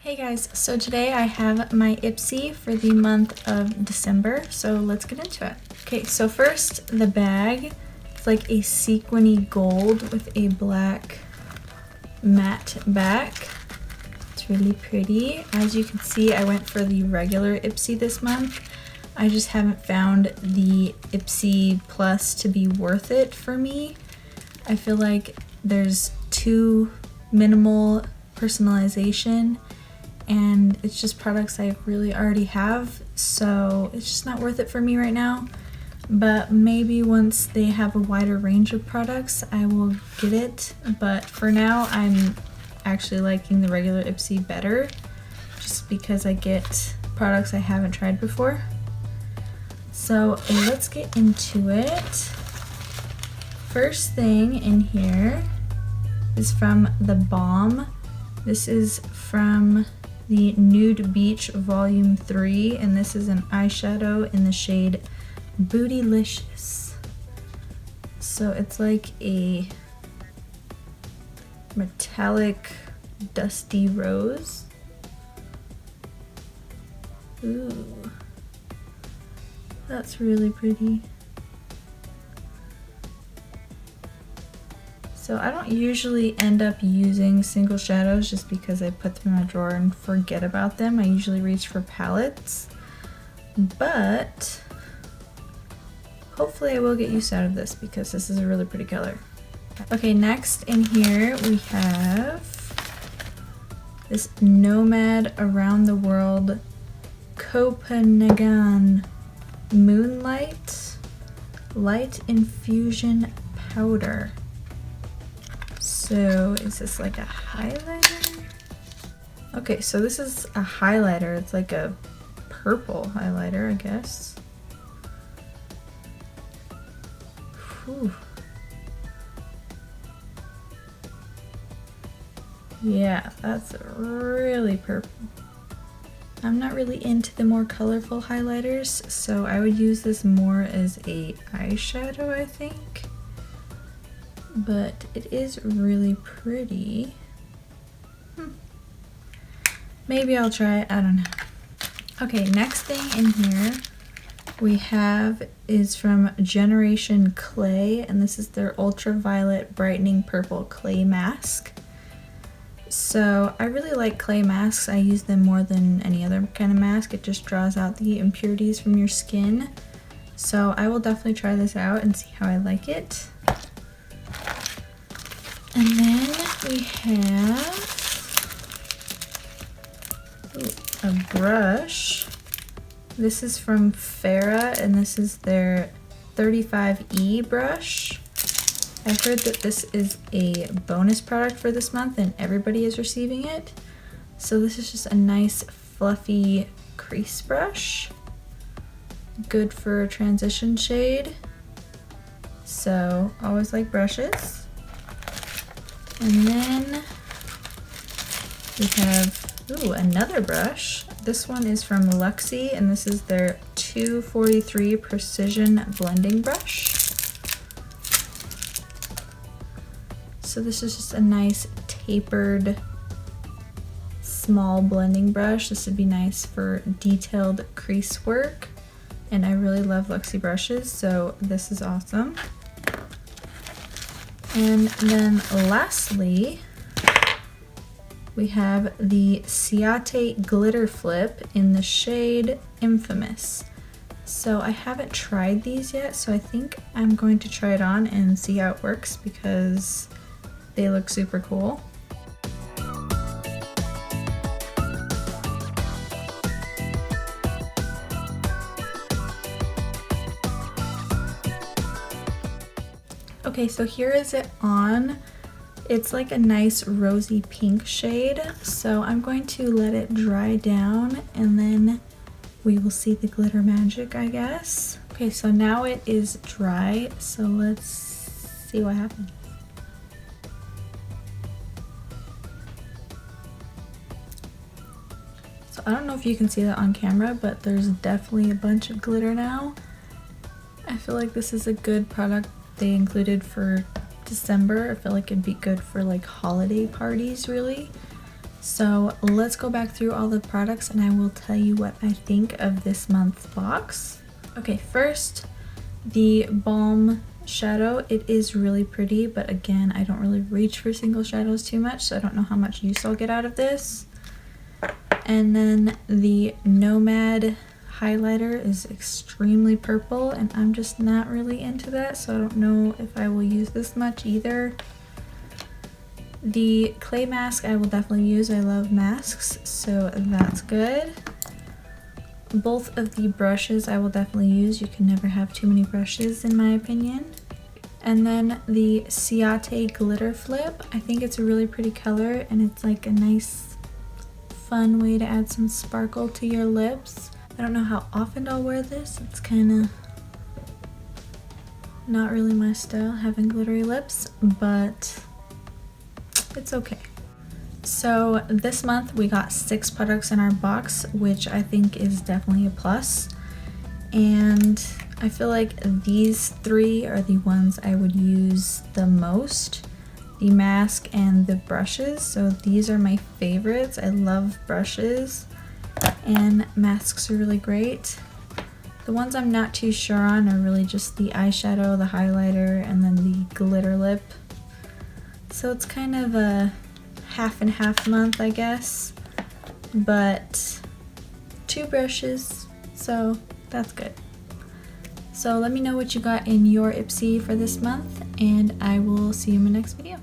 Hey guys, so today I have my Ipsy for the month of December, so let's get into it. Okay, so first the bag. It's like a sequiny gold with a black matte back. It's really pretty. As you can see, I went for the regular Ipsy this month. I just haven't found the Ipsy Plus to be worth it for me. I feel like there's too minimal personalization and it's just products I really already have, so it's just not worth it for me right now. But maybe once they have a wider range of products, I will get it. But for now, I'm actually liking the regular Ipsy better, just because I get products I haven't tried before. So let's get into it. First thing in here is from the Balm. This is from the Nude Beach Volume 3, and this is an eyeshadow in the shade Bootylicious. So it's like a metallic dusty rose. Ooh, that's really pretty. So I don't usually end up using single shadows just because I put them in a drawer and forget about them. I usually reach for palettes, but hopefully I will get use out of this because this is a really pretty color. Okay, next in here we have this Nomad Around the World Ngan Moonlight Light Infusion Powder. So is this like a highlighter? Okay, so this is a highlighter. It's like a purple highlighter, I guess. Whew. Yeah, that's really purple. I'm not really into the more colorful highlighters, so I would use this more as a eyeshadow, I think. But it is really pretty. Maybe I'll try it, I don't know. Okay, next thing in here we have is from Generation Clay, and this is their Ultraviolet Brightening Purple Clay Mask. So I really like clay masks. I use them more than any other kind of mask. It just draws out the impurities from your skin. So I will definitely try this out and see how I like it. And then we have a brush. This is from Farah, and this is their 35E brush. I've heard that this is a bonus product for this month and everybody is receiving it. So this is just a nice fluffy crease brush. Good for a transition shade. So always like brushes. And then we have another brush. This one is from Luxie, and this is their 243 Precision Blending Brush. So this is just a nice tapered small blending brush. This would be nice for detailed crease work, and I really love Luxie brushes, so this is awesome. And then lastly, we have the Ciate Glitter Flip in the shade Infamous. So I haven't tried these yet, so I think I'm going to try it on and see how it works because they look super cool. Okay, so here is it on. It's like a nice rosy pink shade, so I'm going to let it dry down and then we will see the glitter magic, I guess. Okay, so now it is dry, so let's see what happens. So I don't know if you can see that on camera, but there's definitely a bunch of glitter now. I feel like this is a good product they included for December. I feel like it'd be good for like holiday parties, really. So let's go back through all the products and I will tell you what I think of this month's box. Okay, first, the Balm shadow. It is really pretty, but again, I don't really reach for single shadows too much, so I don't know how much use I'll get out of this. And then the Nomad highlighter is extremely purple, and I'm just not really into that, so I don't know if I will use this much either. The clay mask I will definitely use. I love masks, so that's good. Both of the brushes I will definitely use. You can never have too many brushes in my opinion. And then the Ciate glitter flip. I think it's a really pretty color and it's like a nice fun way to add some sparkle to your lips. I don't know how often I'll wear this. It's kind of not really my style having glittery lips, but it's okay. So this month we got 6 products in our box, which I think is definitely a plus. And I feel like these 3 are the ones I would use the most. The mask and the brushes. So these are my favorites. I love brushes and masks are really great. The ones I'm not too sure on are really just the eyeshadow, the highlighter, and then the glitter lip. So it's kind of a half and half month, I guess, but 2 brushes, so that's good. So let me know what you got in your Ipsy for this month, and I will see you in my next video.